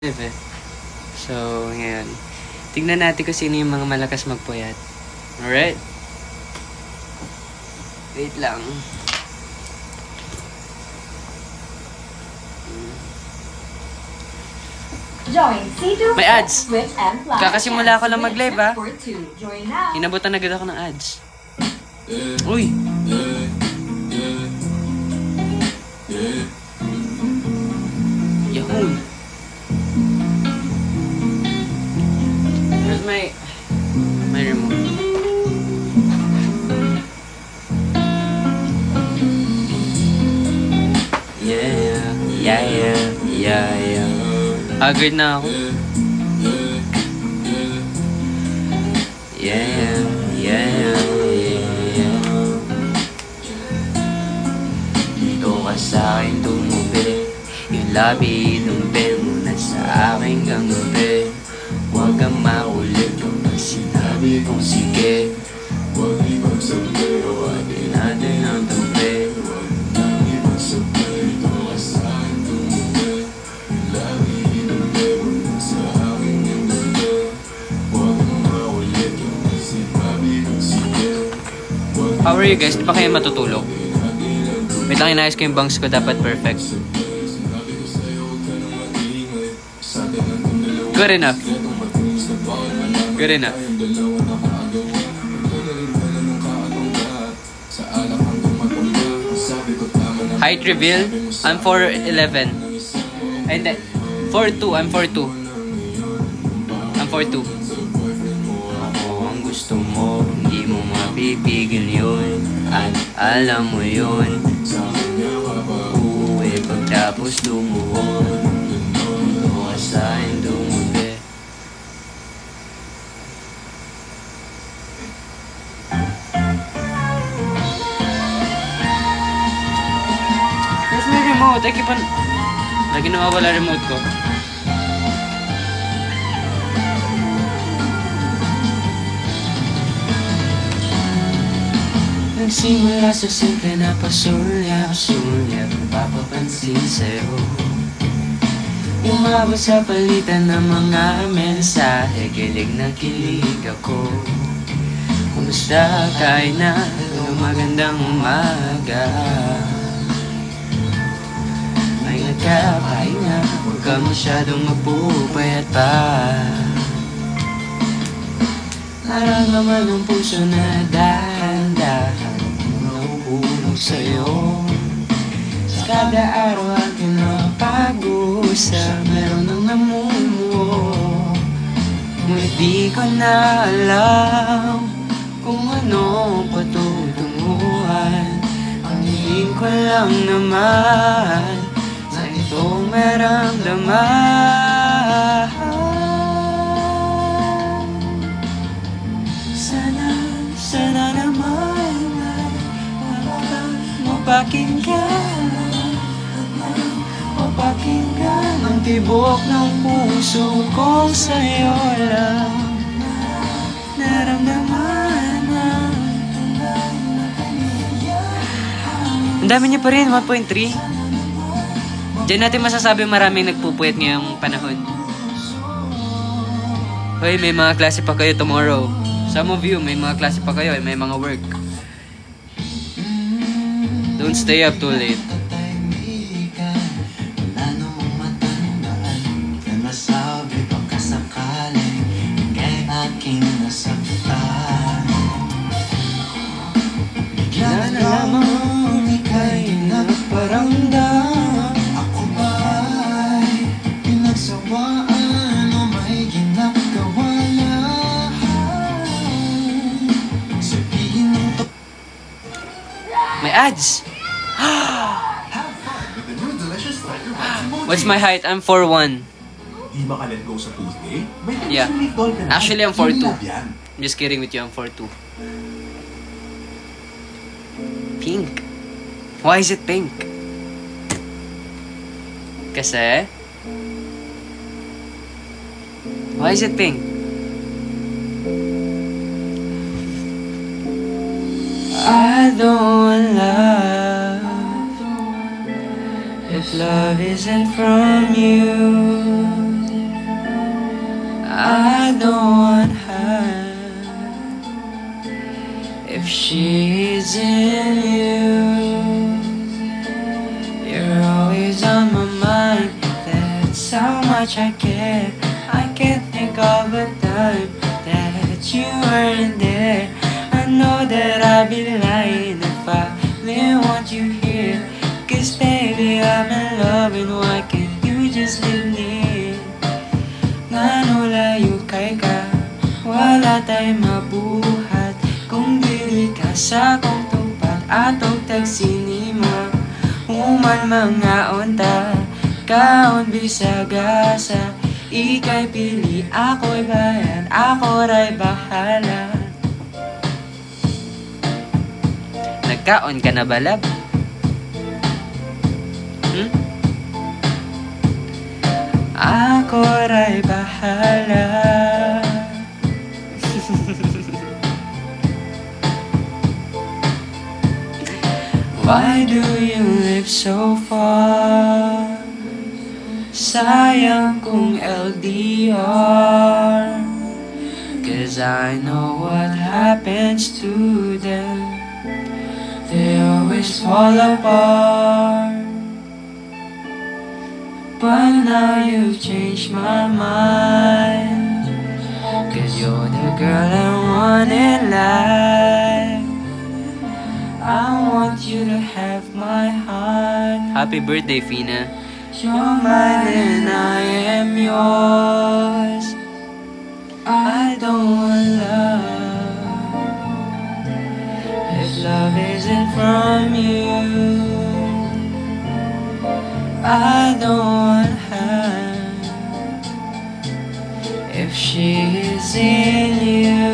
Eh. So, ngayon. Tignan natin kung sino yung mga malakas magpuyat. Alright? Wait lang. May ads! Kakasimula ako lang mag-live, ha? Inabutan agad ako ng ads. Uy! Yahoo! Where's my remote? Yeah. Haggard na ako. Yeah. Dito ka sa'kin tumubi, yung labi lumpi mo na sa aking gabi. Huwag kang maulit kapag sinabi kong sige. Huwag ibang sabi, huwagin natin ang tabi. Huwag nang ibang sabi, dito ka sa'kin tumubi, yung labi lumpi mo na sa aking gabi. Huwag kang maulit kapag sinabi kong sige. How are you guys? Di pa kayo matutulog? Wait lang, inayos ko yung bangs ko. Dapat perfect. Good enough. Height reveal. I'm 4'11". Ay, hindi. 4'2". I'm 4'2". Ang gusto mo, hindi mo mapipigil yun. At alam mo yun. Sa kanya ka pa uuwi pagtapos lumuhon. Dito ka sa'kin dumubi. Where's my remote? I keep on... Lagi nawawala remote ko. Nagsimula sa simple na pasulya papapansin sa'yo. Umabot sa palitan ng mga mensahe, kilig na kilig ako. Kumusta kain na? Magandang umaga. May nagkapahinga, huwag ka masyadong magpupayat pa. Nararamdaman ng puso na dahan-dahan nauulog sa'yo. Sa kada araw aking napag-usap, meron ng namumuo. Ngunit di ko na alam kung ano patutunguhan. Ang hiling ko lang naman sa itong maramdaman. Sana naman mapakinggan ang tibok ng puso kong sa'yo lang naramdaman. Ang dami niya pa rin, 1.3. Diyan natin masasabi maraming nagpupuyat ngayong panahon. Hoy, may mga klase pa kayo tomorrow. Some of you, may mga klase pa kayo, may mga work. Don't stay up too late. Bigla na lamang ika'y nagparamdam. Ako ba'y pinagsawaan o may ginagawa lang? Sabihin mo to. May ads! What's my height? I'm 4'1". Di ba ka let go sa Tuesday? Yeah. Actually, I'm 4'2". I'm just kidding with you, I'm 4'2". Pink. Why is it pink? Kasi? Why is it pink? I don't want love if love isn't from you. she's in you, you're always on my mind. That's how much I care. I can't think of a time that you weren't there. I know that I'd be lying if I didn't want you here. 'Cause baby, I'm in love, and why can't you just live near? Ngano layo kay ka, wala tayo mabuhat. Kung dili ka sa kong tupad, atog tagsinima. Human mga unta, kaon bisagasa. Ika'y pili, ako'y bayan, ako ray bahala. Nagkaon ka na balab? Ako ray bahala. Why do you live so far? Sayang kung LDR. 'Cause I know what happens to them. They always fall apart. But now you've changed my mind. 'Cause you're the girl I want in life. I want you to have my heart. Happy birthday, Fina. You're mine and I am yours. I don't want love if love isn't from you. I don't want her if she is in you.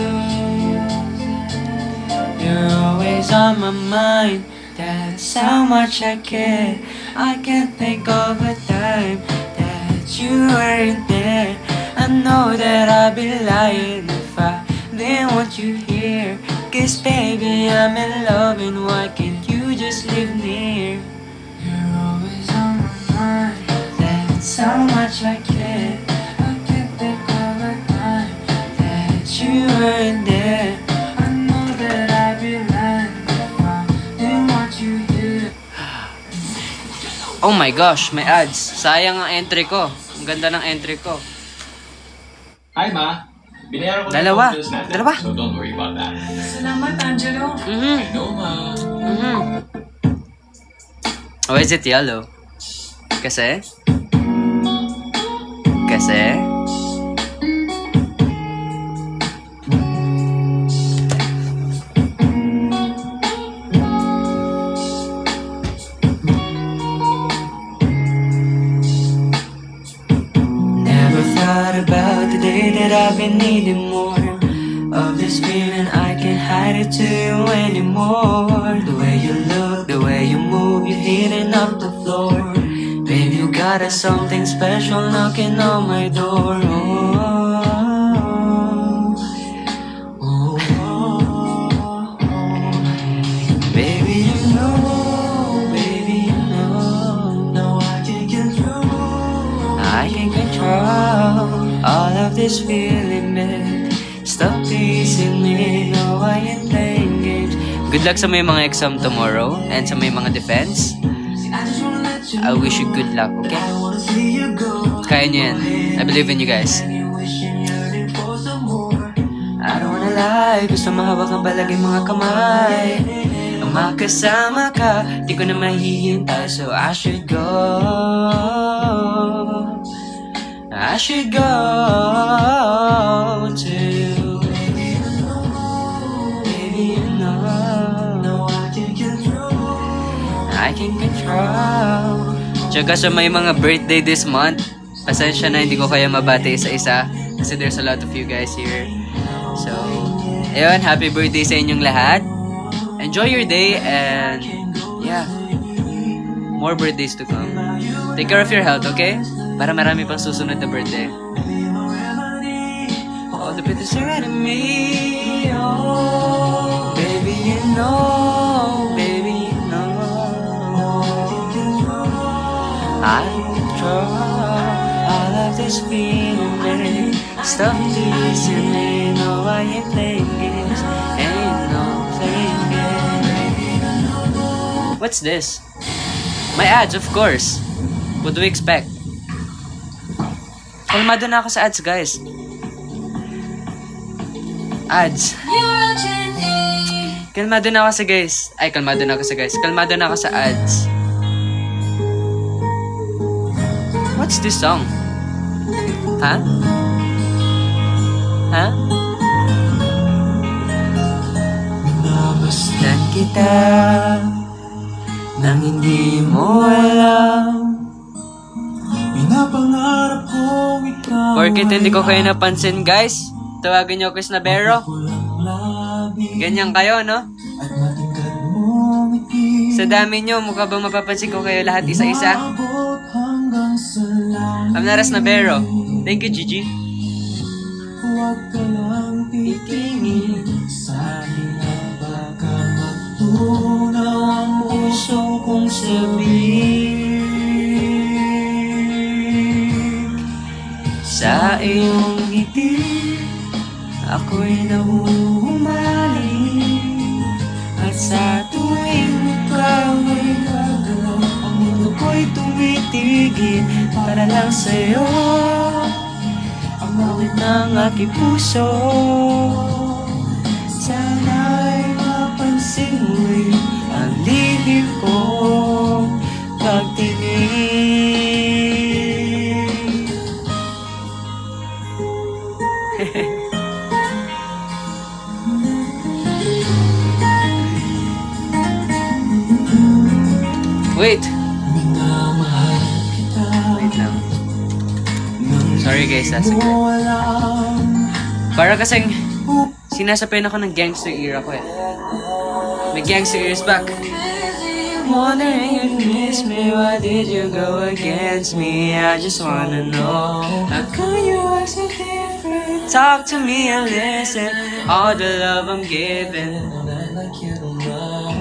You're always on my mind. That's how much I care. I can't think of a time that you weren't there. I know that I'd be lying if I didn't want you here. 'Cause baby, I'm in love, and why can't you just live near? You're always on my mind. That's how much I care. I can't think of a time that you weren't there. I know that I'd be lying if I didn't want you here. Oh my gosh, may ads. Sayang ang entry ko. Ang ganda ng entry ko. Hi, Ma. Binayaran ko Dalawa. na yung bills natin. Dalawa. So don't worry about that. Salamat, Angelo. I know, Ma. Why is it yellow? Kasi? Never thought about the day that I've been needing more of this feeling. I can't hide it to you anymore. The way you look, the way you move, you're hitting up the floor. Babe, you got us something special knocking on my door. Baby, you know, no, I can't control all of this feeling, babe. Stop teasing me, no, I ain't playing games. Good luck sa may mga exam tomorrow and sa may mga defense. I wish you good luck, okay? Kaya nyo yan. I believe in you guys. I don't wanna lie, gusto mahawak ang palaging mga kamay. Ang makasama ka, di ko na mahihintay, so I should go. I should go to you. Baby, you know, I can control. Tsaka sa may mga birthday this month, pasensya na hindi ko kaya mabati isa-isa kasi there's a lot of you guys here. So, ayun, happy birthday sa inyong lahat. Enjoy your day and yeah, more birthdays to come. Take care of your health, okay? Para marami pang susunod na birthday. All the birthdays are out of me. Oh, baby, you know, baby, you know. I control all of this feeling, baby. Stop teasing me, no, I ain't playing games. Ain't no playing What's this? My ads, of course. What do we expect? Kalmado na ako sa ads, guys. Ads. Kalmado na ako sa guys. Ay, kalmado na ako sa guys. Kalmado na ako sa ads. What's this song? Ha? Ha? Minabastan kita nang hindi mo alam. Pinapangarap kong ikaw. Porkit hindi ko kayo napansin, guys, tawagin niyo ako Snabero. Ganyan kayo, no? Sa dami niyo, mukha bang mapapansin ko kayo lahat isa-isa? I'm not a Snabero. Thank you, Gigi. Huwag ka lang titingin sa hila, baka matunaw ang puso kong sabihin. Sa iyong ngiti, ako'y nahuhumaling. At sa tuwing ikaw ay gagalaw, ang mundo ko'y tumitigil para lang sa'yo. Ang awit ng aking puso, sana'y mapansin mo'y ang lihim kong pagtingin. Wait! Wait lang. Sorry guys, that's a girl. Para kasing sinasapain ako ng gangster era ko eh. My gangster ears back. Wondering if you miss me, why did you go against me? I just wanna know, how come you act so different? Talk to me and listen, all the love I'm giving.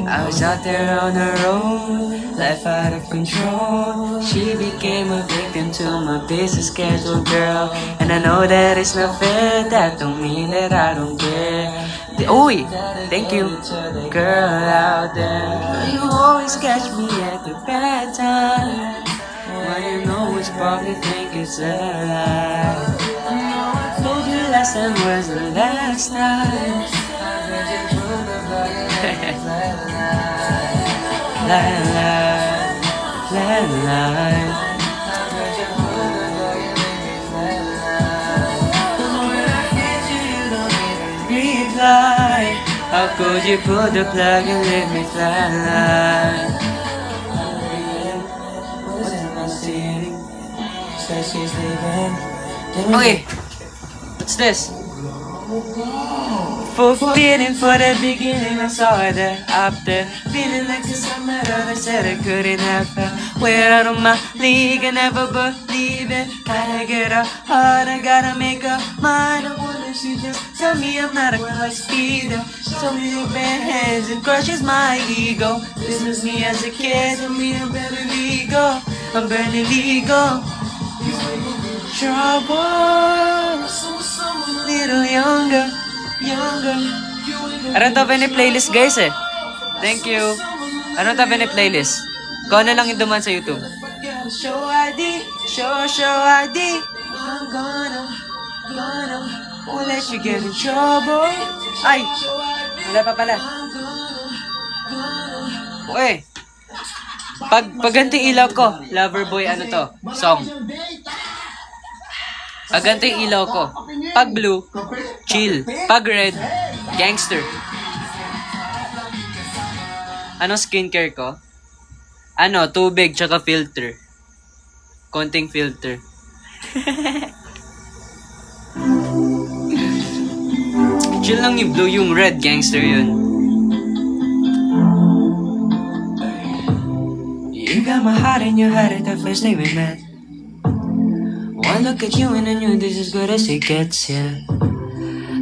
I was out there on her own, life out of control. She became a victim to my busy schedule, girl. And I know that it's not fair, that don't mean that I don't care. Oi, thank you, girl out there. You always catch me at the bad time, when you know it's probably think it's a lie. I told you last time was the last time. La la, la la. Reply. How could you pull the plug and leave me flatline? Okay, what's this? Forbidden for the beginning, I saw her there, up there. Feeling like this I met her, they said I couldn't have her. We're out of my league, I never believe it. Gotta get her heart, I gotta make her mine. I wonder if she just tell me I'm not a quick speeder. Show me your bare hands and crushes my ego. This was me as a kid, tell me I'm better legal. I'm barely legal. Trouble, little younger. I don't have any playlist guys eh. Thank you. I don't have any playlist. Kung ano lang yung duman sa YouTube. Show ID, show ID. I'm gonna won't let you get in trouble. Ay, wala pa pala. Okay. Pag ganti ilaw ko, Loverboy ano to? Song. Pag ganito yung ilaw ko. Pag blue, chill. Pag red, gangster. Anong skincare ko? Ano, tubig tsaka filter. Konting filter. Chill lang yung blue, yung red, gangster yun. You got my heart in your head at the first day we met. One look at you and I knew this is good as it gets, yeah.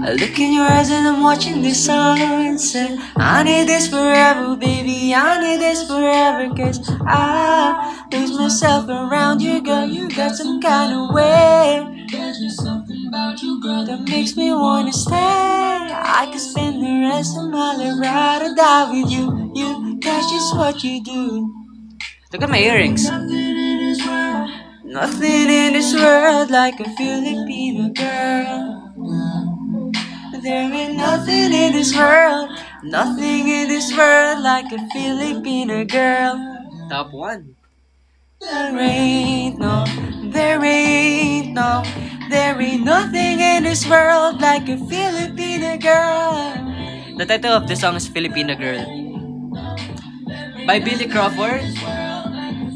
I look in your eyes and I'm watching the sunset. I need this forever, baby, I need this forever. Cause I lose myself around you, girl. You got some kind of way. There's just something about you, girl, that makes me wanna stay. I could spend the rest of my life ride or die with you. You that's just what you do. Look at my earrings. Nothing in this world like a Filipino girl. There ain't nothing in this world, nothing in this world like a Filipino girl. Top 1. There ain't nothing in this world like a Filipino girl. The title of the song is Filipino Girl by Billy Crawford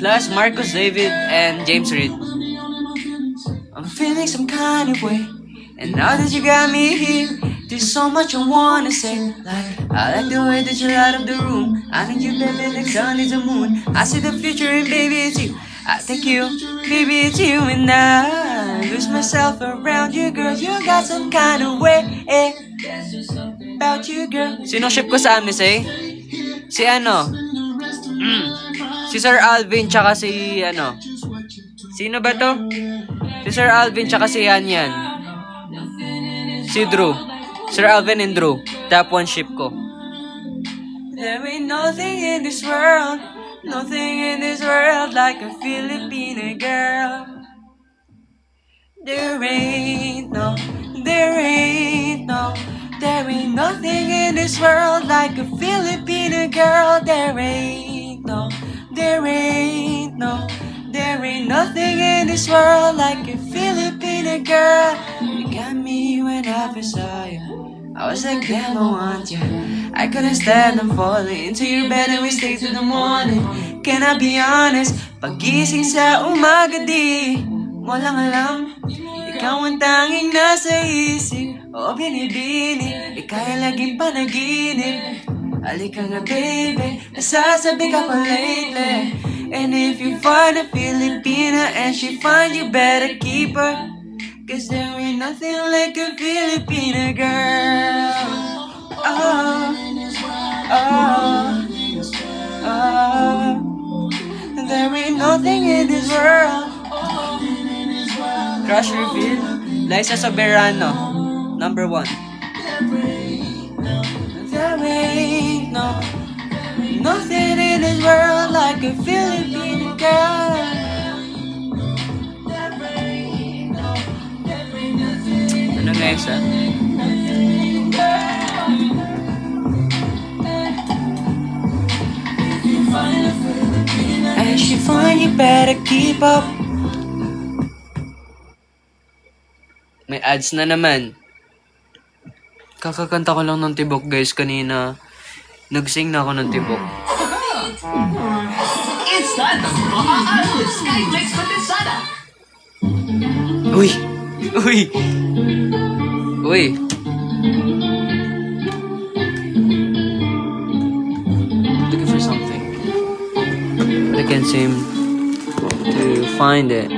plus Marcus David and James Reid. I'm feeling some kind of way, and now that you got me here, there's so much I wanna say. Like, I like the way that you light up the room. I need you, baby, like sun is the moon. I see the future and baby it's you. I take you, baby it's you, and I lose myself around you, girl. You got some kind of way about you, girl. Sino ship ko sa amis eh? Si ano? Si Sir Alvin tsaka si ano? Sino ba to? Si Sir Alvin tsaka si Yan. Si Drew. Sir Alvin and Drew. Top 1 ship ko. There ain't nothing in this world, nothing in this world like a Filipino girl. There ain't nothing in this world like a Filipino girl. There ain't nothing in this world like a Filipino girl. You got me when I first saw you. I was like, damn, I want you. I couldn't stand them falling into your bed and we stayed till the morning. Can I be honest? Pagising sa umaga di mo lang alam, ikaw ang tanging nasa isip o binibini, ika'y laging panaginip. Halika nga baby, nasasabi ka pa lately. And if you find a Filipina and she find you, better keep her, cause there ain't nothing like a Filipina girl. Oh, oh, oh. There ain't nothing in this world. Crush reveal, Liza Soberano, number 1. There ain't nothing in this world like a Filipino girl. Ano next, ha? As you find, you better keep up. May ads na naman. Kakakanta ko lang ng tibok, guys, kanina. Nagsing na ako ng tibok. It's time to maaal Skyflex Condensada. Uy! Uy! Uy! Looking for something. I can't seem to find it.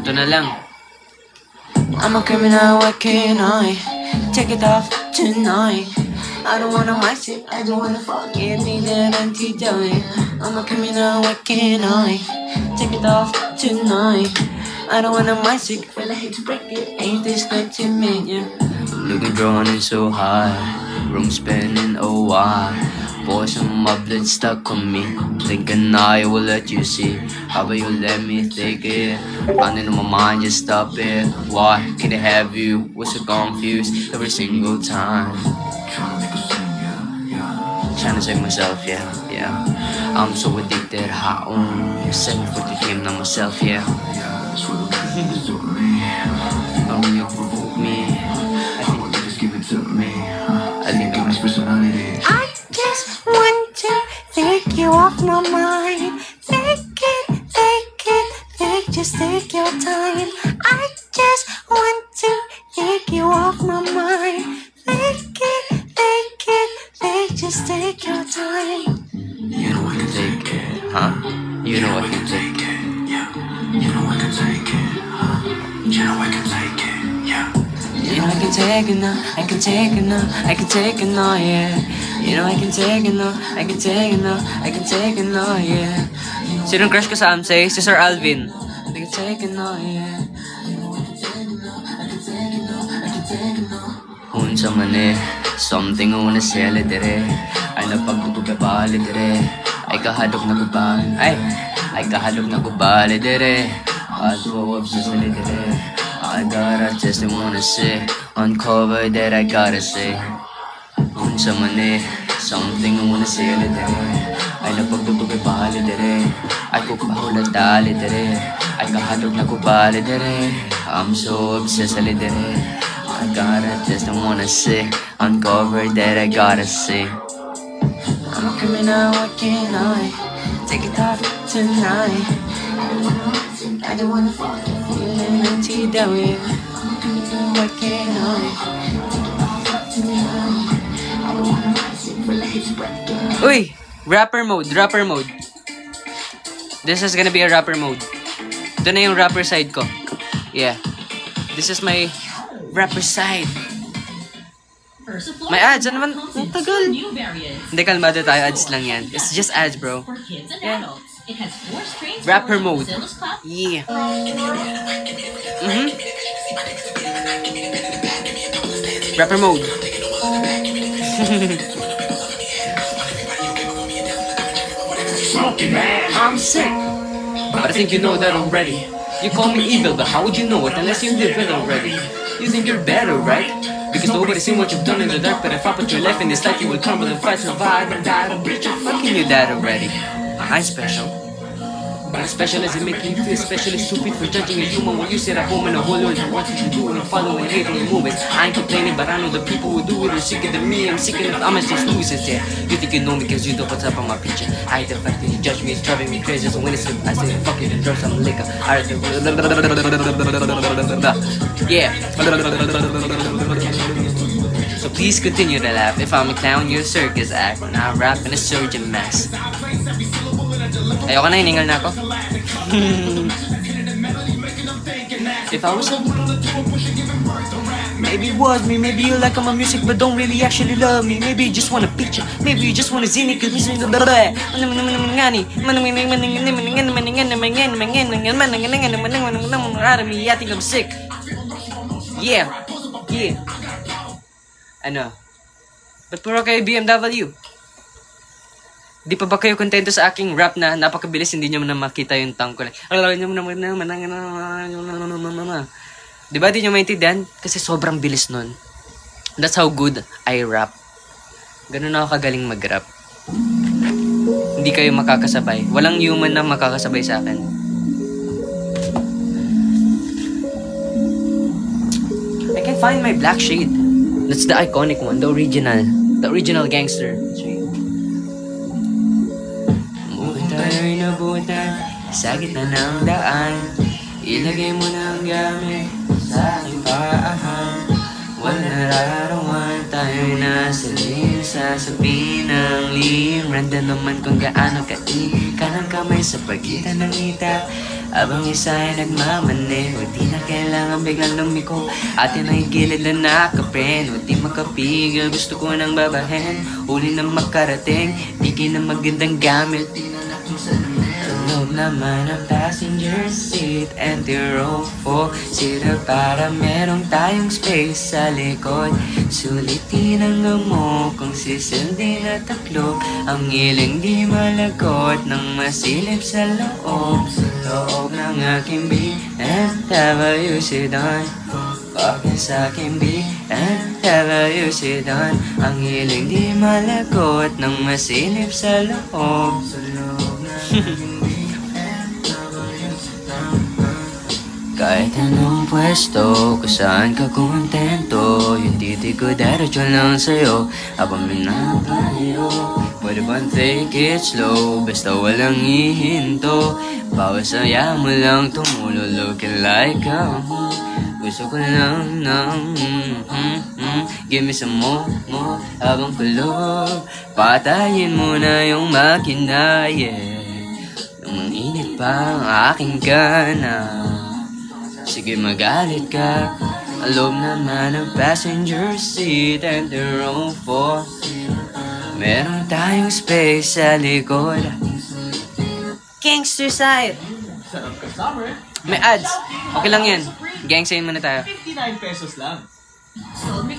Ito na lang. I'm a criminal, what can I? Take it off tonight. I don't wanna miss it, I don't wanna forget me that until dying. I'm a criminal, what can I? Take it off tonight. I don't wanna miss it, but I hate to break it. Ain't this good to me, yeah. Looking drawn and so high, room spinning, oh why? Poison my blood stuck on me. Thinking I will let you see. How about you let me take it? Running in my mind, just stop it. Why can't I have you? Was so confused every single time. Trying to save myself, yeah, yeah. I'm so addicted, high on 740 came on myself, yeah. When you provoke me, I think you just give it to me. I think I'm his personality. I just want to take you off my mind. Just take your time. I just want to take you off my mind. Just take your time. You know I can take it, huh? You know I can take it, yeah. You know I can take it, huh? You know I can take it, yeah. You know I can take it now, I can take it now, I can take it now, yeah. You know I can take it now, I can take it now, I can take it now, yeah. Sinong crush ko sa Amsay? Si Sir Alvin. I can take it now, yeah. Unsa man something I wanna sell it, Ay napagdugubali dire. Ay kahadok na guban. Ay kahadok na gubali dire. I'd go up to say dire. I gotta just wanna say. Uncover that I gotta say. Unsa man something I wanna say dire. Ay napagdugubali dire. Ay kupahulat dali dire. Ay kahadok na gubali dire. I'm so obsessed with it. I gotta just wanna say, uncover that I gotta say. I'm coming out, what can I? Take it off tonight. I don't wanna fall into you down here. I'm coming out, what can I? Uy! Rapper mode. This is gonna be a rapper mode. Ito na yung rapper side ko. Yeah. This is my rapper side. May ads. Ano naman? Ang tagal. Hindi, kalmado tayo. Ads lang yan. It's just ads, bro. Yeah. Rapper mode. Yeah. Rapper mode. I'm sick, but I think you know that already. You call me evil, but how would you know it unless you live it already? You think you're better, right? Because nobody's seen what you've done in the dark. But if I put your life in this life, you will crumble and fight, survive and die. Bitch, you're fucking you that already. I'm special. But I'm special as it makes me feel especially stupid for judging a human when you sit at home in a hole and what you should do and follow and hate and move it. I ain't complaining, but I know the people who do it are sicker than me. I'm sicker of I'm just losers, yeah. You think you know me because you know what's up on my picture. I hate the fact that you judge me, it's driving me crazy. So when it's I say fuck it and drop some liquor. I say yeah. So please continue to laugh. If I'm a clown, you're a circus act. When I rap in a surgeon mask. Ayoko na, hiningal na ako. If I was a... Maybe it was me, maybe you like my music but don't really actually love me. Maybe you just want a picture, maybe you just want to see me cause we sing the I think I'm sick. Yeah. Ano? Ba't puro kayo BMW? Di pa ba kayo kontento sa aking rap na napakabilis, hindi nyo na makita yung tangko na di ba di nyo maintindihan? Kasi sobrang bilis nun. That's how good I rap. Ganun ako kagaling mag-rap. Hindi kayo makakasabay. Walang human na makakasabay sa akin. I can find my black shade. That's the iconic one, the original gangster. Tayo'y nabutan sa gitna ng daan. Ilagay mo na ang gamit sa aking paahan. Wala nararamdaman, tayo'y nasa lilim. Sasabihin ng lihim. Randa naman kung gaano kain kanang kamay sa pagitan ng hita. Abang isa ay nagmamaneho, di na kailangan biglang lumiko. Atin ay gilid na nakapren, di makapigil, gusto ko nang babahin. Uli na makarating, di na magandang gamit. Loob naman ang passenger seat and the row 4-seater para merong tayong space sa likod. Sulitin ang amo kung sisindin at taklo. Ang iling di malagot ng masilip sa loob. Sa loob ng aking BMW sedan. Bakit sa aking BMW sedan. Ang iling di malagot ng masilip sa loob. Sa loob ng kahit anong pwesto, kung saan ka kontento, yung titig ko diretso lang sa'yo, habang minapahiro. Pwede bang take it slow, basta walang ihinto. Bawat saya mo lang tumulo, looking like a gusto ko lang ng give me some more habang kulog. Patayin mo na yung makina, yeah. Nung mainit pa ang aking gana, sige magalit ka. Ang loob naman ng passenger seat and the row 4. Meron tayong space sa likod. Gangster side. May ads. Okay lang yan. Gangsayin muna tayo. 59 pesos lang.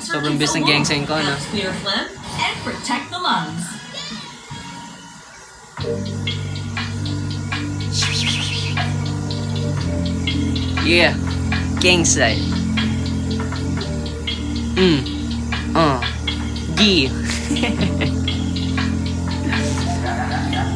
Sobrang bis ng gangsayin ko, no? Clear phlegm and protect the lungs. Yeah, gang side. G.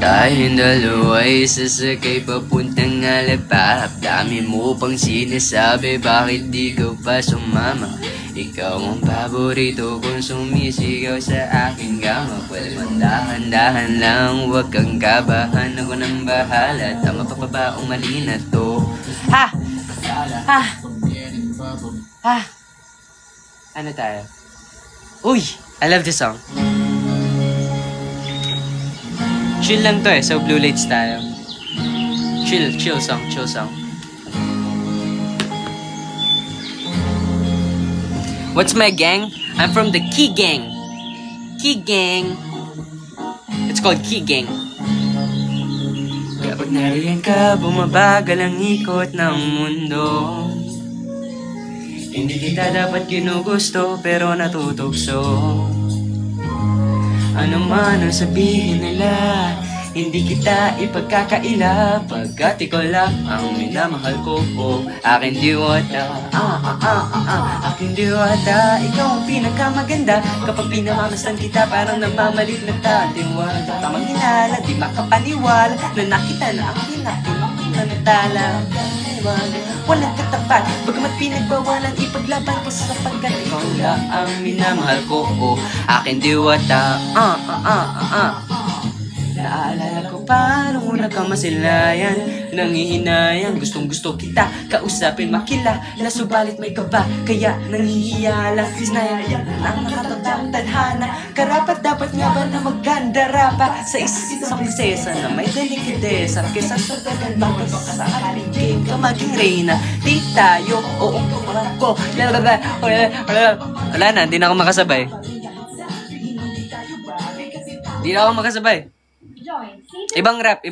Tayong dalawa'y sasakay papuntang Alabang. Dami mo pang sinasabi, bakit di ka pa sumama? Ikaw ang paborito kong sumisigaw sa aking gama. Pwede man dahan-dahan lang, huwag kang kabahan. Ako nang bahala, tama pa ba ang mali na to? Ha! Ha! Ha! Ano tayo? Uy! I love this song. Chill lang to eh, so Blue Lights tayo. Chill song. What's my gang? I'm from the Key Gang. Key Gang. It's called Key Gang. Kapag nariyan ka, bumabagal ang ikot ng mundo. Hindi kita dapat ginugusto, pero natutugso. Ano man ang sabihin nila, hindi kita ipagkakaila. Pagkat ikaw lang ang minamahal ko, aking diwata. Aking diwata, ikaw ang pinakamaganda. Kapag pinamamasdan kita, parang namamalit na tatiwala. Tamang hinala, di makapaniwala na nakita na ang pinakita. Walang katapat, bagamat pinagbawalan, ipaglaban ka sapagkat ikaw lang ang minamahal ko, aking diwata. Naalala ko pa nung una ka masilayan, nangihinayang gustong gusto kita kausapin, makilala, subalit may kaba, kaya nangihiya lang. Sinayang ang nakatatang tadhana, karapat dapat nga ba na magandara pa sa isang prinsesa na may delikadesa, kesa sa dagat sa aling ka maging reyna. Di tayo, oo ko. Wala na, hindi na ako makasabay. Hindi na ako makasabay. Ibang rap.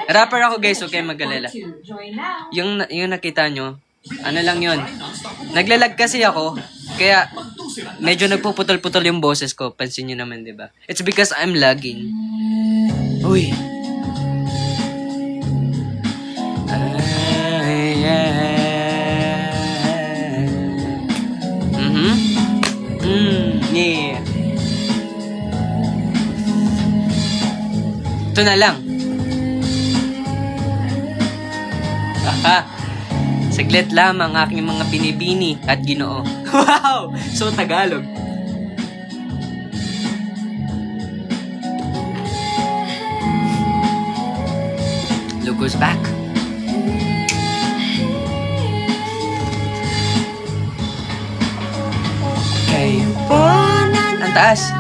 Rapper ako guys, okay, mag-alala. Yung nakita nyo, ano lang yun. Naglalag kasi ako, kaya medyo nagpuputol-putol yung boses ko. Pansin nyo naman, diba? It's because I'm lagging. Uy. Yeah. Ito na lang. Aha. Saglit lamang aking mga binibini at ginoo. Wow! So Tagalog. Look who's back. Kayo po ang taas.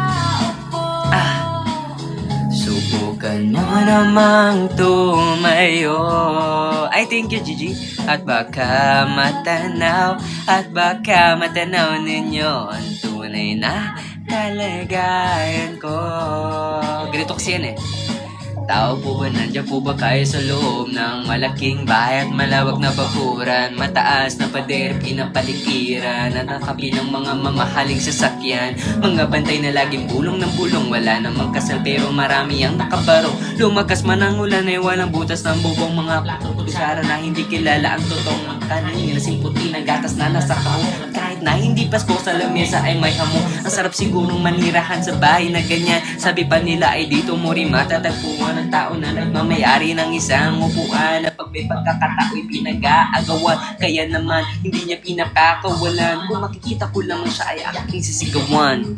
Subukan mo namang tumayo. Ay, thank you, Gigi. At baka matanaw ninyo ang tunay na kalagayan ko. Ganito kasi yan eh. Tao po ba, nandiyan po ba kayo sa loob ng malaking bahay at malawak na bakuran? Mataas na pader, pinapalikiran at nakabi ng mga mamahaling sasakyan. Mga bantay na laging bulong ng bulong, wala namang kasal pero marami ang nakabaro. Lumakas man ang ulan ay walang butas ng bubong, mga kusara na hindi kilala ang totoong ng kanin. Lasing puti na gatas na nasa kahon. Kahit na hindi pasko sa lamesa ay may hamo. Ang sarap sigurong manirahan sa bahay na ganyan. Sabi pa nila ay dito mo rin matatagpuan ng tao na nagmamayari ng isang upuan na pag may pagkakatao'y pinag-aagawan. Kaya naman hindi niya pinapakawalan. Kung makikita ko lang siya ay aking sisigawan.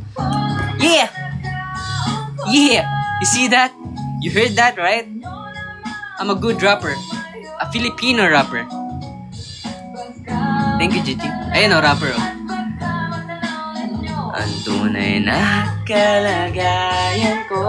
Yeah! Yeah! You see that? You heard that, right? I'm a good rapper. A Filipino rapper. Thank you, Gigi. Ayun o, rapper o. Ang tunay na kalagayan ko.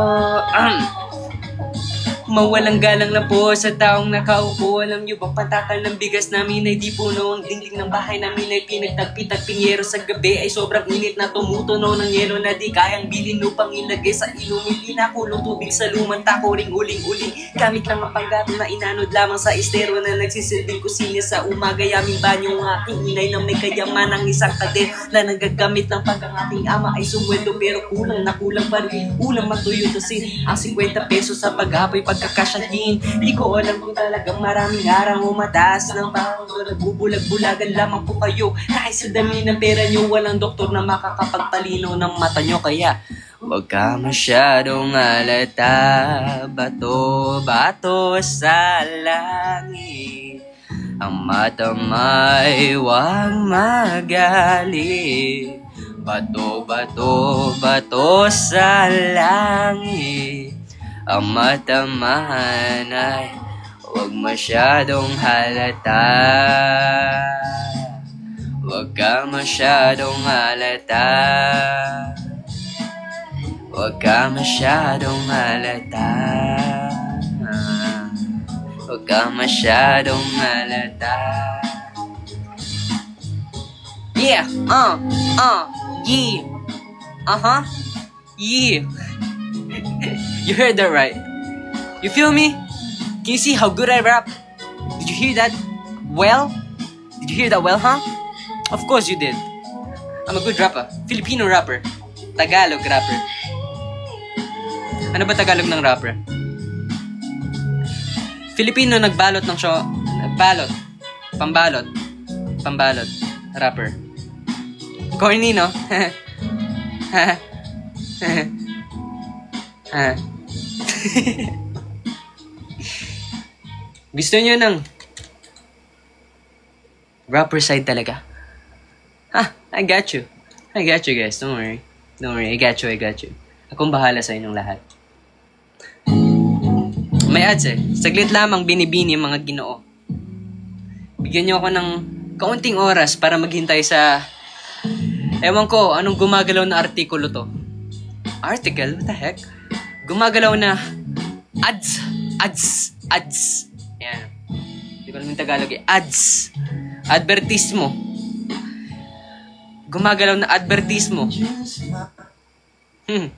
Mawalang galang lang po sa taong nakaupo. Alam nyo bang patakal ng bigas namin ay di puno. Ang dingding ng bahay namin ay pinagtagpi-tagping yero. Sa gabi ay sobrang init na tumutunaw ng yelo na di kayang bilhin upang ilagay sa ilong. Hindi na kulong tubig sa lumanta ko ring uling-uling. Gamit lang ang panggatong na inanod lamang sa estero na nagsisilbing kusina sa umaga. Yaming banyo ng aking inay na may kayaman ng isang kadet na nagagamit ng pag ang aking ama ay sumweldo pero kulang na kulang pa rin. Ulang matuyo kasi ang 50 pesos sa paghapoy pagkakasyahin. Di ko alam kung talagang maraming araw o mataas ng baon o nagbubulag-bulagan lamang po kayo. Kahit sa dami ng pera nyo, walang doktor na makakapagpalino ng mata nyo. Kaya huwag ka masyadong alata, bato-bato sa langit. Ang mata may huwag magalit. Bato-bato, bato sa langit. Ang mata man ay huwag masyadong halata. Huwag ka masyadong halata. Huwag ka masyadong halata. Huwag ka masyadong halata. Yeah, yeah, yeah. You heard that right? You feel me? Can you see how good I rap? Did you hear that well? Did you hear that well, huh? Of course you did. I'm a good rapper. Filipino rapper. Tagalog rapper. Ano ba Tagalog ng rapper? Filipino nagbalot ng show. Balot. Pambalot. Pambalot. Rapper. Corny, no? Gusto niyo ng rapper side talaga? I got you. I got you guys. Don't worry. Don't worry. I got you. Akong bahala sa inyong lahat. May ads eh. Saglit lamang binibini mga Ginoo. Bigyan niyo ako ng kaunting oras para maghintay sa... Ewan ko, anong gumagalaw na artikulo to? Article? What the heck? Gumagalaw na ads. Ayan. Hindi ko alam yung Tagalog eh. Ads. Advertismo. Gumagalaw na advertismo.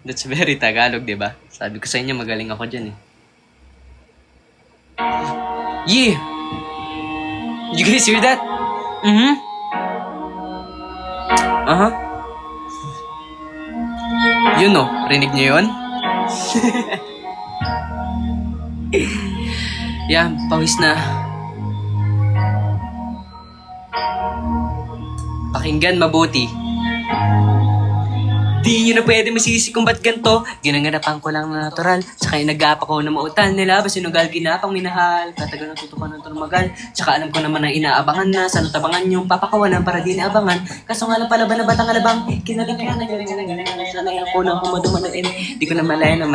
That's very Tagalog, diba? Sabi ko sa inyo, magaling ako dyan eh. Yeah! Did you guys hear that? Yun no, rinig niyo yun? Yeah, pawis na. Pakinggan mabuti. Di nyo na pwede masisi kung ba't ganito. Ginanganapan ko lang na natural. Tsaka nag-aapa ko na mautal. Nilabas sinugal, ginapang minahal. Katagal na tutukan ng tumagal. Tsaka alam ko naman na inaabangan na. Sana tabangan yung papakawalan para di naabangan. Kaso nga lang pala ba na batang alabang. Kinagalingan na sanay ako na kumadumanuin. Di ko na malaya na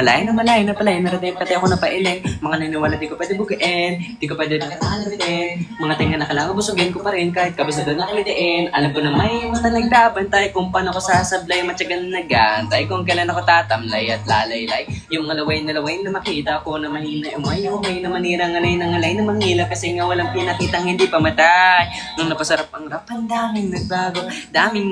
pala. Narating pati ako na pailing. Mga naniwala di ko pwede bukain. Di ko pwede nakatalabitin. Mga tinga na kailangan busugin ko pa rin. Kahit kabasado na kalidiin. Alam ko na may mata nagdabantay. Kung paano ko sasablay matyagan na nagantay kung kailan ako tatamlay at lalaylay. Yung alaway na makita ko na mahina umay na manirang alay ng alay na mangila kasi nga walang pinakitang hindi pamatay. Nung napasarap ang rap, ang daming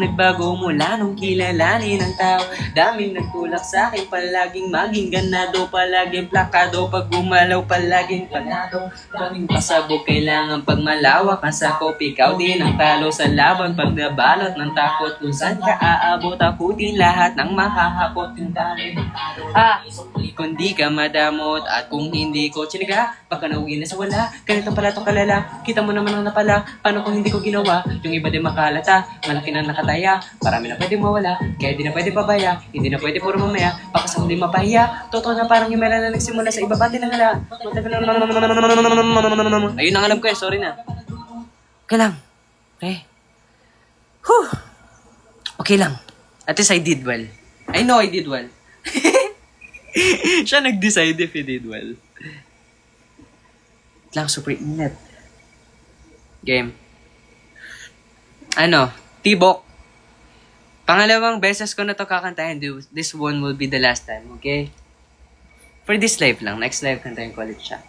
nagbago mula nung kilalanin ng tao. Daming nagtulak sa akin, palaging maging ganado, palaging plakado, pag gumalaw palaging panado. Daming pasabog, kailangan pag malawak ang sakop, ikaw din ang talo sa laban pag nabalot ng takot. Kung saan ka aabot, akutin lahat ng mahahapot yung dami. Kung di ka madamot at kung hindi ko tsiniga, baka nauwi na sa wala. Ganito pala itong kalala, kita mo naman ang napala. Paano kung hindi ko ginawa? Yung iba din makalata, malaki na nakataya. Marami na pwede mawala, kaya di na pwede pabaya. Hindi na pwede puro mamaya, baka sa huli mapahiya. Totoo na parang yung meron na nagsimula sa iba pati ng hala. Ayun ang alam ko eh, sorry na. Okay lang. Okay lang. At least I did well. I know I did well. Siya nag-decide if he did well. Lang super init. Game. Tibok. Pangalawang beses ko na to kakantahin. This one will be the last time, okay? For this live lang. Next live, kantahin ko ulit siya.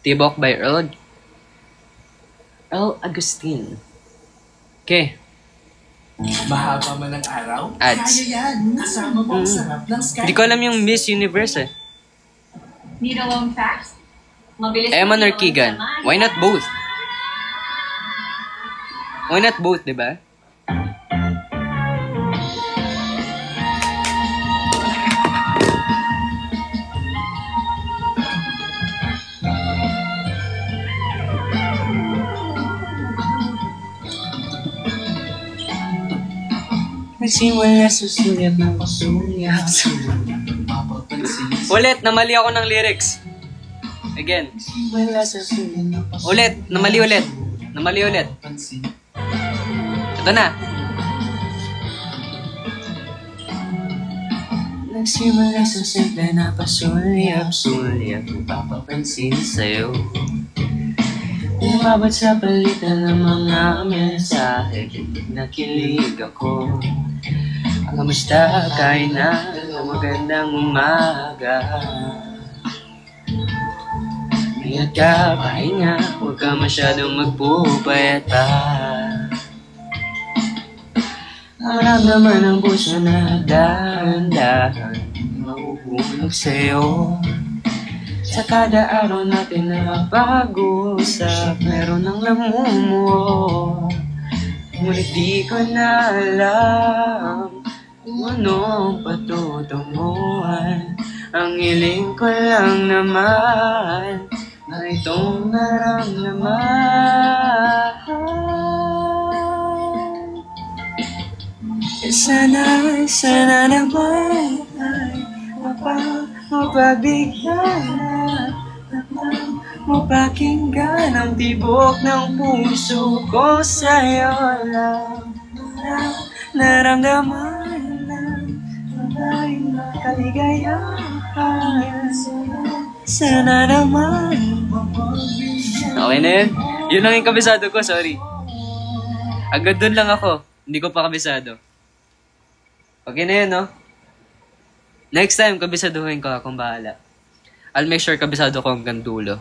Tibok by Earl Agustin. Okay. Mahaba man ang araw, Ads. kaya yan. Kasama mo ang sarap ng Skyflex. Hindi ko alam yung Miss Universe eh. Need a long fast? Mabilis Eman or na yun, Keegan? naman. Why not both? Why not both, di ba? Nagsimula sa sulyap ng pasulyap. Ulit, namali ako ng lyrics. Again. Ulit, namali ulit. Namali ulit. Ito na. Nagsimula sa simple na pasulyap-sulyap. Mapapansin sa'yo. Umabot sa palitan ng mga mensahe. Nakilig ako. Kamusta? Kain na. Magandang umaga. Ingat ka, pahinga. Huwag ka masyadong magpupayat pa. Naramdaman ang puso na dahan-dahan mahuhulog sa'yo. Sa kada araw natin na pag-uusap, meron ng namumuo. Ngunit di ko na alam kung anong patutunguhan. Ang hiling ko lang naman na itong naramdaman. Sana naman ay mapabigyan mapakinggan ang tibok ng puso ko sa'yo lang. Naramdaman lang ay kaligayahan. Sana naman okay na yun? Yun lang yung kabisado ko, sorry. Agad dun lang ako. Hindi ko pa kabisado. Okay na yun, no? Next time, kabisaduhin ko akong bahala. I'll make sure kabisado ko hanggang dulo.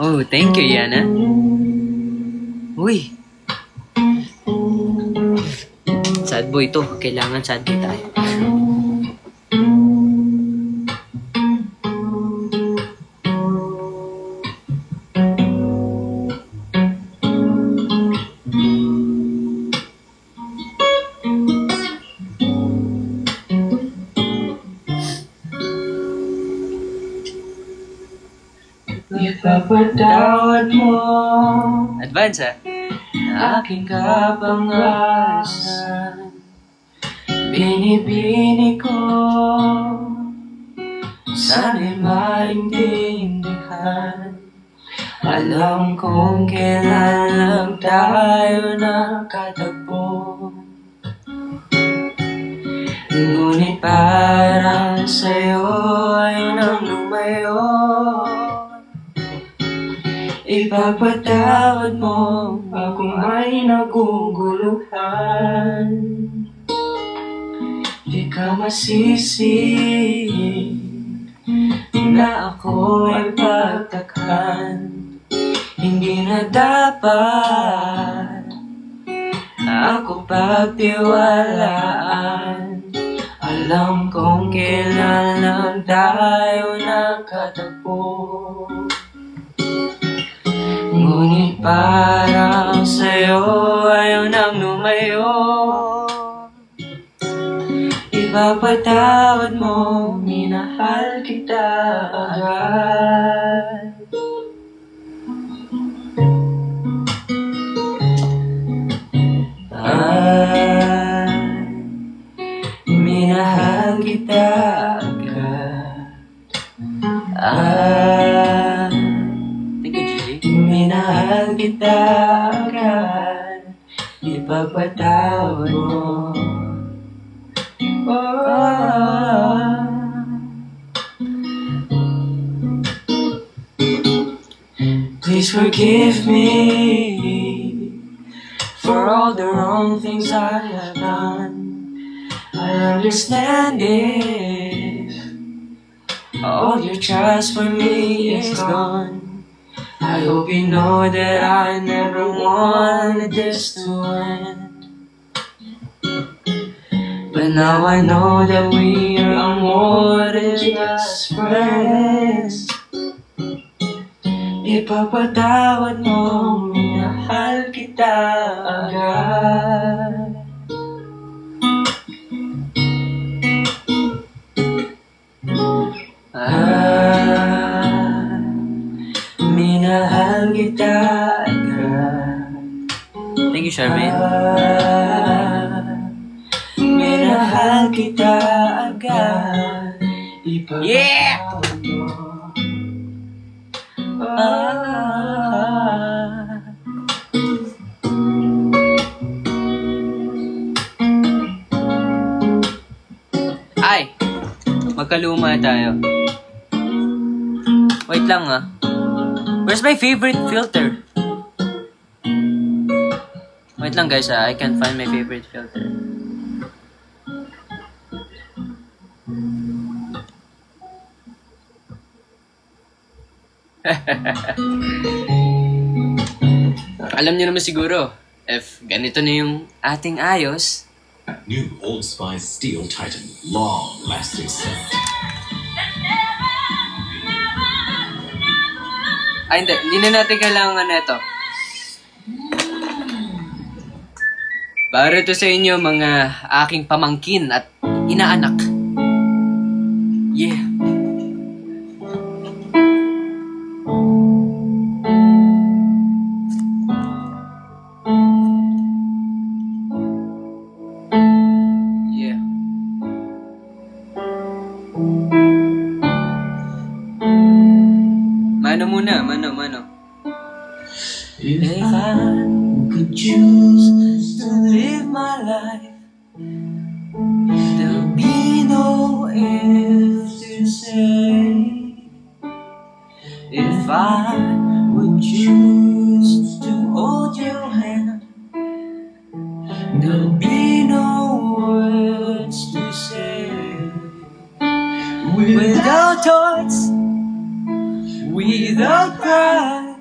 Oh, thank you, Yana. Uy! Sad boy to. Kailangan sad boy tayo. Ipapatawad mo advance aking kapangasan. Binibini ko sana'y maintindihan. Alam kong kailan lang tayo nakatagpo. Ngunit para sa'yo ayaw nang lumayo. Ipapatawad mo ako may naguguluhan. Di ka masisi na ako ay pagtakhan. Hindi na dapat ako pagtiwalaan. Alam kong kailan lang tayo nakatagpo. Ngunit parang sa'yo ayaw nang lumayo. Ipapatawad mo, minahal kita agad. Minahal kita agad. Minahal kita agad. Ipagpatawad mo. Di Please forgive me for all the wrong things I have done. I understand if all your trust for me is gone. I hope you know that I never wanted this to end. But now I know that we are more than just friends. Ipapatawad mo, minahal kita agad. Minahal kita agad. Thank you, Charmaine. Minahal kita agad. Yeah! Ay! Magkaluma tayo. Wait lang ah. Where's my favorite filter? Wait lang guys ah. I can't find my favorite filter. Alam niyo naman siguro, if ganito na yung ating ayos. New Old Spice Steel Titan long-lasting scent. Ay hindi na natin kailangan ito. Para ito sa inyo mga aking pamangkin at inaanak. Yeah. Mano. If I could choose to live my life, there'll be no ifs to say. If I would choose to hold your hand, there'll be no words to say. Without thoughts, without pride,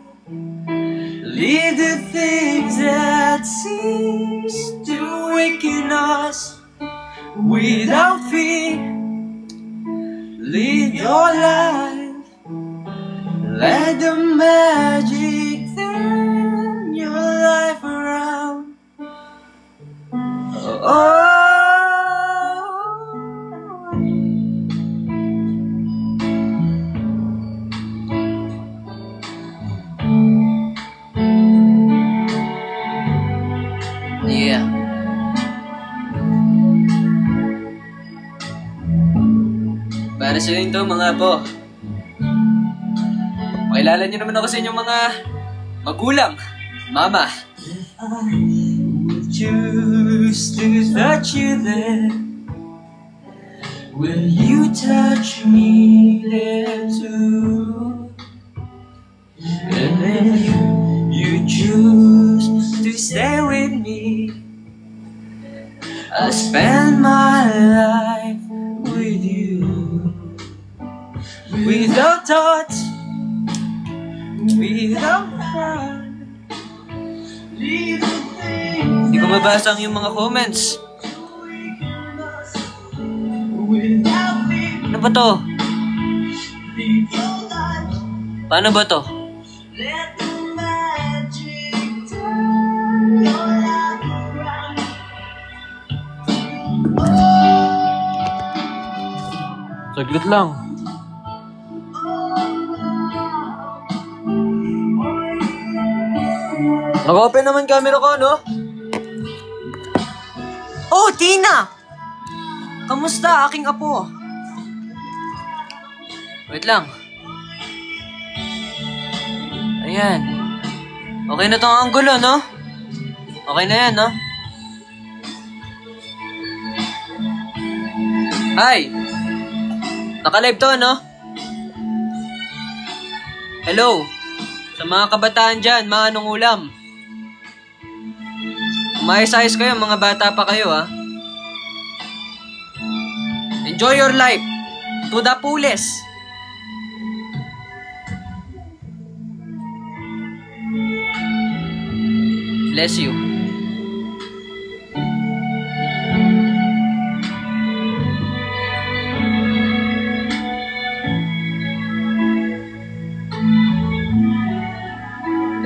leave the things that seems to weaken us. Without fear, live your life. Let the magic turn your life around. Oh. Yeah. Para sa inyo to mga po. Pakilala niyo naman ako sa inyong mga magulang, mama. If I would choose to touch you there, will you touch me there too? And if you choose to stay with me, I'll spend my life with you. Without thoughts, without pride, hindi ko mabasa ang yung mga comments. Ano ba to? Paano ba to? Saglit lang. Nag-open naman camera ko, no? Oh, Tina! Kamusta, aking apo? Wait lang. Ayan. Okay na tong anggulo, no? Okay na yan, no? Hi! Naka-live to, no? Hello? Sa mga kabataan dyan, mga anong ulam? Umayos-ayos kayo, mga bata pa kayo, ha? Enjoy your life to the fullest. Bless you.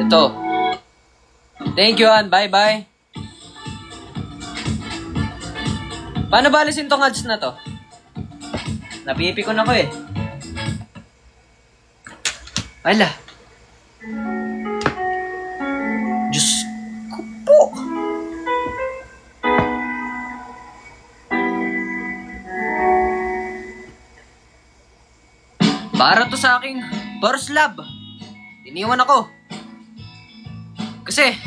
Ito. Thank you, Ann. Bye-bye. Paano ba alisin tong ads na to? Napipikon ako eh. Ala. Diyos ko po. Para to sa aking first love. Iniwan ako. Kasi,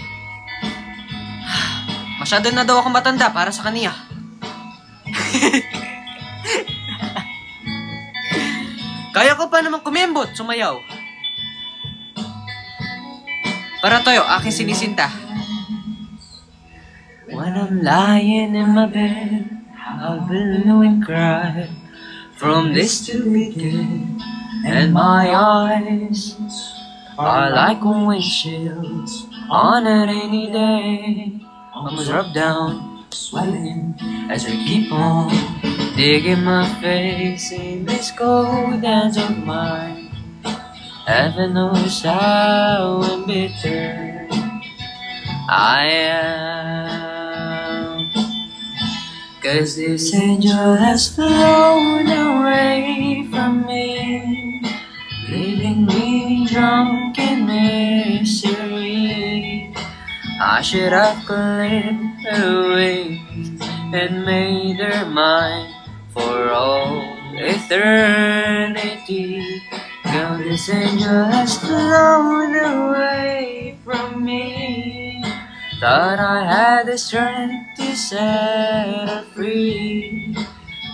masyado na daw akong matanda para sa kaniya. Kaya ko pa naman kumembot, sumayaw. Para toyo, aking sinisinta. When I'm lying in my bed, I'll bellow and cry from this to weekend, and my eyes are like windshields on a rainy day. Almost rubbed down, sweating as I keep on digging my face in this cold hands of mine. Heaven knows how bitter I am, 'cause this angel has flown away from me, leaving me drunk in misery. I should have clipped her wings and made her mine for all eternity. Now this angel has flown away from me. Thought I had the strength to set her free.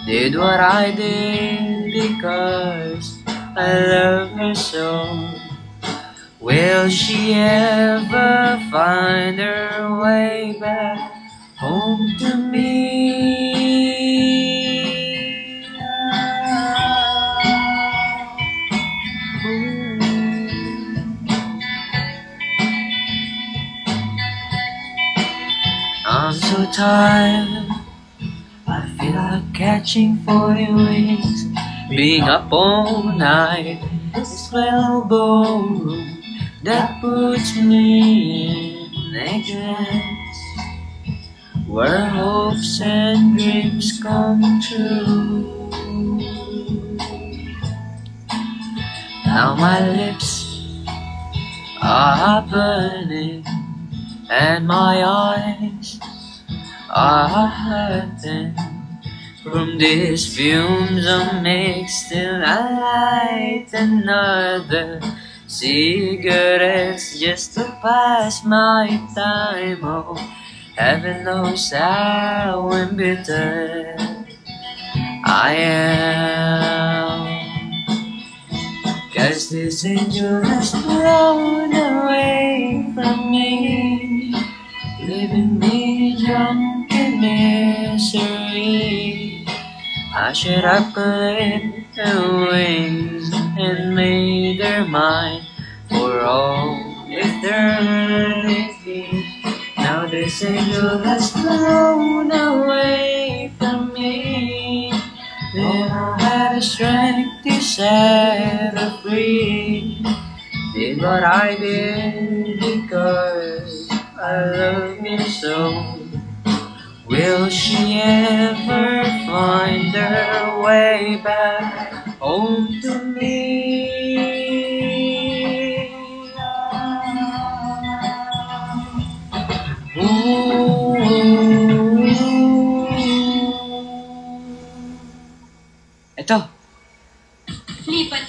Did what I did because I love her so. Will she ever find her way back home to me? I'm so tired, I feel like catching 40 wings, being up all night. This elbow that puts me in ignorance, where hopes and dreams come true. Now my lips are burning and my eyes are hurting from these fumes of mix till I light another cigarettes just to pass my time. Oh, heaven knows how embittered I am, 'cause this angel has flown away from me, leaving me drunk in misery. I should have clipped her wings and made her mine for all eternity. Now this angel has flown away from me, then I had the strength to set her free. Did what I did because I love you so. Will she ever find her way back home to me? Ooh. Ito.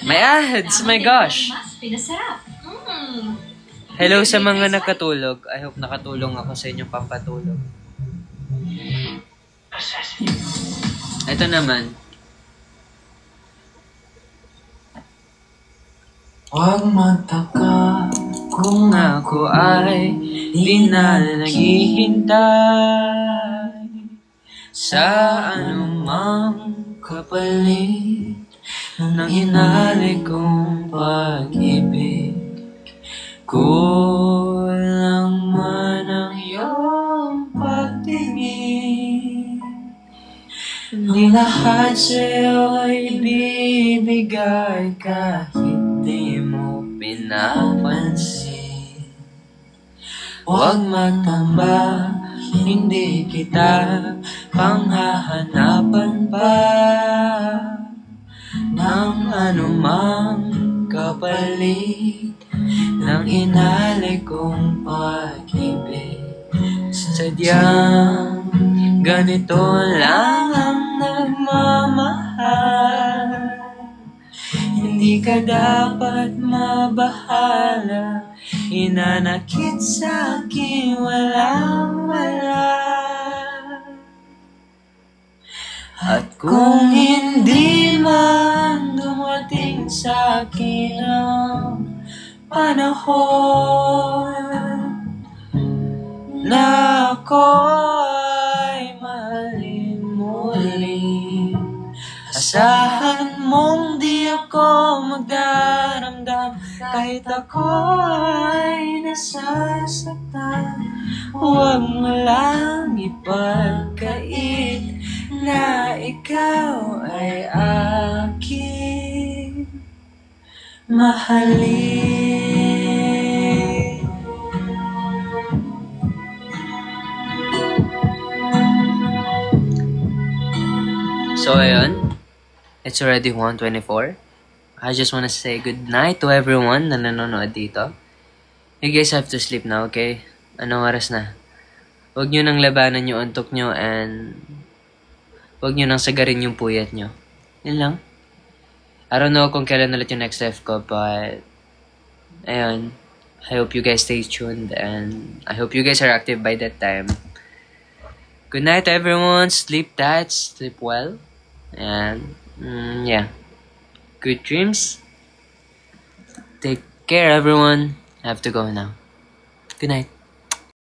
May ads, my gosh. Hello sa mga nakatulog. I hope nakatulong ako sa inyong pampatulog. Ito naman. Huwag magtaka Kung ako ay di na naghihintay sa anumang kapalit ng hinali kong pag-ibig, kulang man ang iyong pagtingin. Di lahat sa'yo ay ibibigay kahit di mo pinapansin. Huwag magtamba, hindi kita panghahanapan pa ng anumang kapalit ng inalay kong pag-ibig. Sadyang ganito lang ang nagmamahal. Hindi ka dapat mabahala, hinanakit sa'kin walang-wala. At kung hindi man dumating sa'kin ang panahon na ako ay mahalin muli, asahan mong di ako magdaramdam kahit ako ay nasasaktan. Huwag mo lang ipagkait na ikaw ay aking mahalin. So ayun, it's already 1:24. I just wanna say good night to everyone na nanonood dito. You guys have to sleep now, okay? Anong oras na? Huwag nyo nang labanan yung antok nyo and huwag nyo nang sagarin yung puyat nyo. Yun lang. I don't know kung kailan ulit yung next live ko, but ayun, I hope you guys stay tuned and I hope you guys are active by that time. Good night everyone, sleep tight, sleep well, and yeah, good dreams. Take care everyone, I have to go now. Good night.